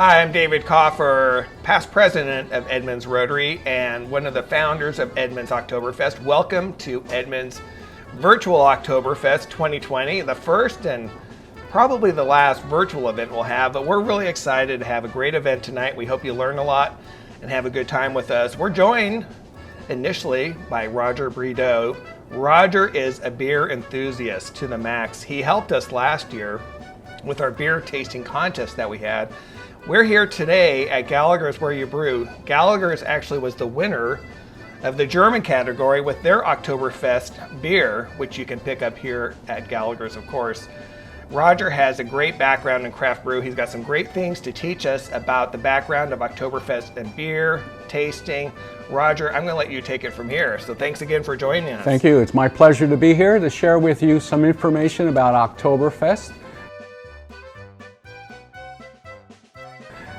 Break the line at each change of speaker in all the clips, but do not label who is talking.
Hi, I'm David Coffer, past president of Edmonds Rotary and one of the founders of Edmonds Oktoberfest. Welcome to Edmonds Virtual Oktoberfest 2020, the first and probably the last virtual event we'll have, but we're really excited to have a great event tonight. We hope you learn a lot and have a good time with us. We're joined initially by Roger Brideau. Roger is a beer enthusiast to the max. He helped us last year with our beer tasting contest that we had. We're here today at Gallagher's Where You Brew. Gallagher's actually was the winner of the German category with their Oktoberfest beer, which you can pick up here at Gallagher's, of course. Roger has a great background in craft brew. He's got some great things to teach us about the background of Oktoberfest and beer tasting. Roger, I'm going to let you take it from here. So thanks again for joining us.
Thank you. It's my pleasure to be here to share with you some information about Oktoberfest.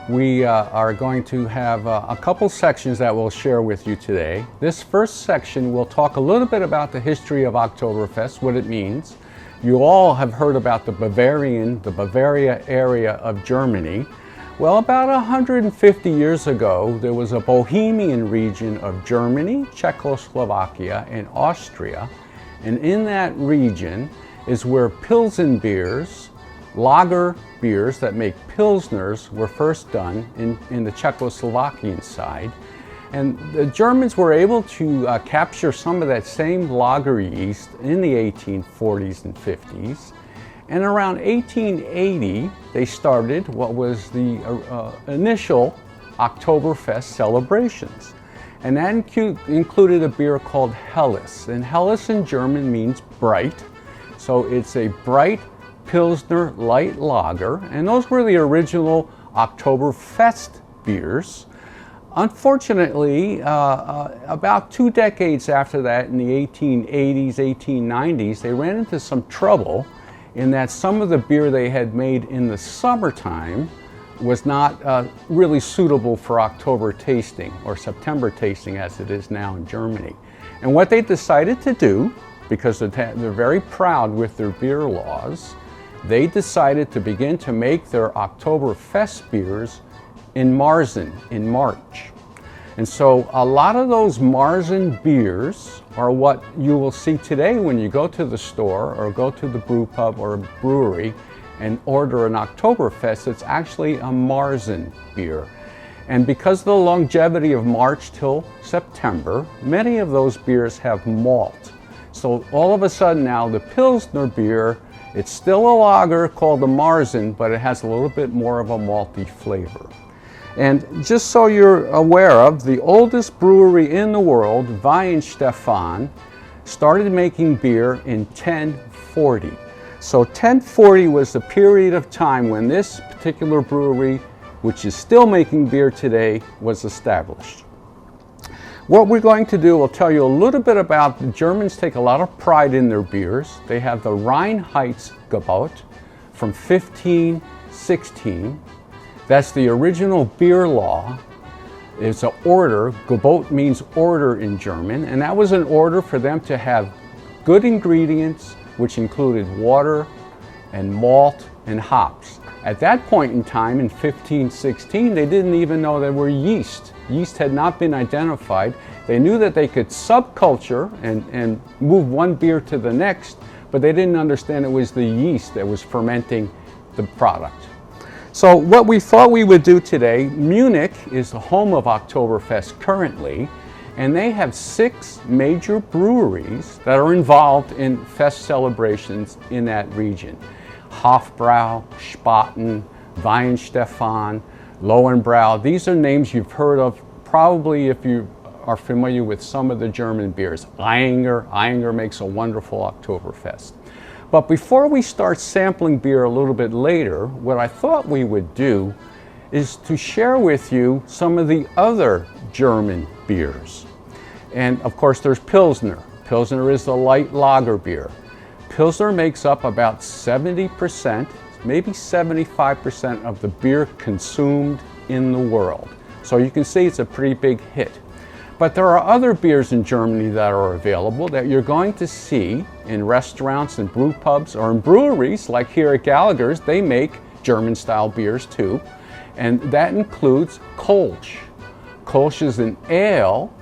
We are going to have a couple sections that we'll share with you today. This first section will talk a little bit about the history of Oktoberfest, what it means. You all have heard about the Bavaria area of Germany. Well, about 150 years ago, there was a Bohemian region of Germany, Czechoslovakia, and Austria. And in that region is where Pilsen beers, lager beers that make Pilsners, were first done in the Czechoslovakian side. And the Germans were able to capture some of that same lager yeast in the 1840s and 50s. And around 1880, they started what was the initial Oktoberfest celebrations. And that included a beer called Helles. And Helles in German means bright. So it's a bright Pilsner light lager. And those were the original Oktoberfest beers. Unfortunately, about 2 decades after that, in the 1880s, 1890s, they ran into some trouble in that some of the beer they had made in the summertime was not really suitable for October tasting, or September tasting as it is now in Germany. And what they decided to do, because they're very proud with their beer laws, they decided to begin to make their Oktoberfest beers in Marzen, in March. And so a lot of those Marzen beers are what you will see today when you go to the store or go to the brew pub or a brewery and order an Oktoberfest. It's actually a Marzen beer. And because of the longevity of March till September, many of those beers have malt. So all of a sudden now the Pilsner beer, it's still a lager called a Marzen, but it has a little bit more of a malty flavor. And just so you're aware of, the oldest brewery in the world, Weihenstephan, started making beer in 1040. So 1040 was the period of time when this particular brewery, which is still making beer today, was established. What we're going to do, I'll tell you a little bit about, the Germans take a lot of pride in their beers. They have the Reinheitsgebot from 1516. That's the original beer law. It's an order. Gebot means order in German, and that was an order for them to have good ingredients, which included water and malt and hops. At that point in time, in 1516, they didn't even know there were yeast. Yeast had not been identified. They knew that they could subculture and move one beer to the next, but they didn't understand it was the yeast that was fermenting the product. So what we thought we would do today, Munich is the home of Oktoberfest currently, and they have 6 major breweries that are involved in fest celebrations in that region. Hofbrau, Spaten, Weihenstephan, Lowenbrau. These are names you've heard of probably if you are familiar with some of the German beers. Eyinger makes a wonderful Oktoberfest. But before we start sampling beer a little bit later, what I thought we would do is to share with you some of the other German beers. And of course there's Pilsner. Pilsner is the light lager beer. Pilsner makes up about 70%, maybe 75% of the beer consumed in the world. So you can see it's a pretty big hit. But there are other beers in Germany that are available that you're going to see in restaurants and brew pubs or in breweries like here at Gallagher's. They make German style beers too. and that includes Kolsch. Kolsch is an ale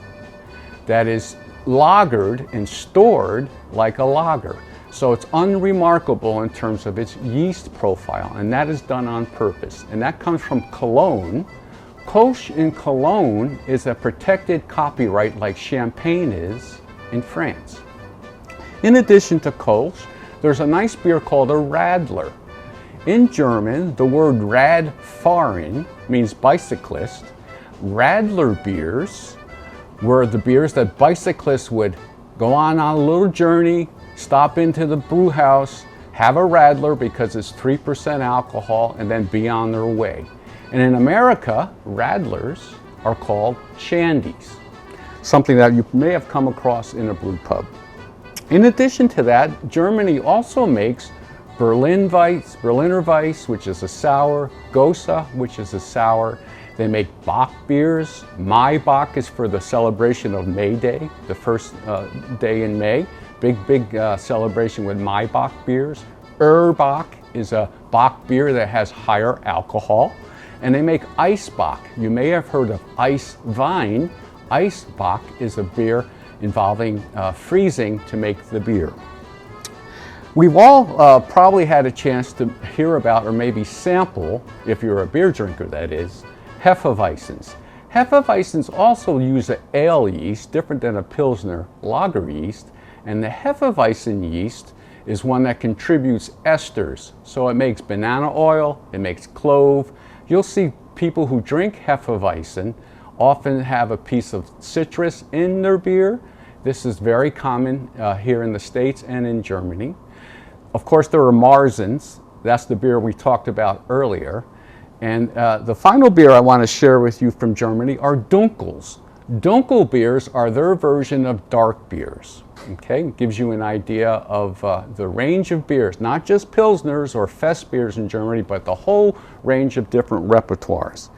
that is lagered and stored like a lager. So it's unremarkable in terms of its yeast profile, and that is done on purpose. And that comes from Cologne. Kolsch in Cologne is a protected copyright like Champagne is in France. In addition to Kolsch, there's a nice beer called a Rattler. In German, the word Radfahren means bicyclist. Rattler beers were the beers that bicyclists would go on a little journey, stop into the brew house, have a Rattler because it's 3% alcohol, and then be on their way. And in America, Rattlers are called shandies, something that you may have come across in a brew pub. In addition to that, Germany also makes Berliner Weiss, which is a sour, Gosa, which is a sour. They make Bock beers. Maibock is for the celebration of May Day, the first day in May. Big celebration with Maibock beers. Bock is a Bock beer that has higher alcohol. And they make Eisbock. You may have heard of Eiswein. Eisbock is a beer involving freezing to make the beer. We've all probably had a chance to hear about or maybe sample, if you're a beer drinker that is, Hefeweizens. Hefeweizens also use an ale yeast, different than a Pilsner lager yeast, and the Hefeweizen yeast is one that contributes esters. So it makes banana oil, it makes clove. You'll see people who drink Hefeweizen often have a piece of citrus in their beer. This is very common here in the States and in Germany. Of course, there are Marzens. That's the beer we talked about earlier. And the final beer I want to share with you from Germany are Dunkels. Dunkel beers are their version of dark beers. Okay, it gives you an idea of the range of beers, not just Pilsners or Fest beers in Germany, but the whole range of different repertoires.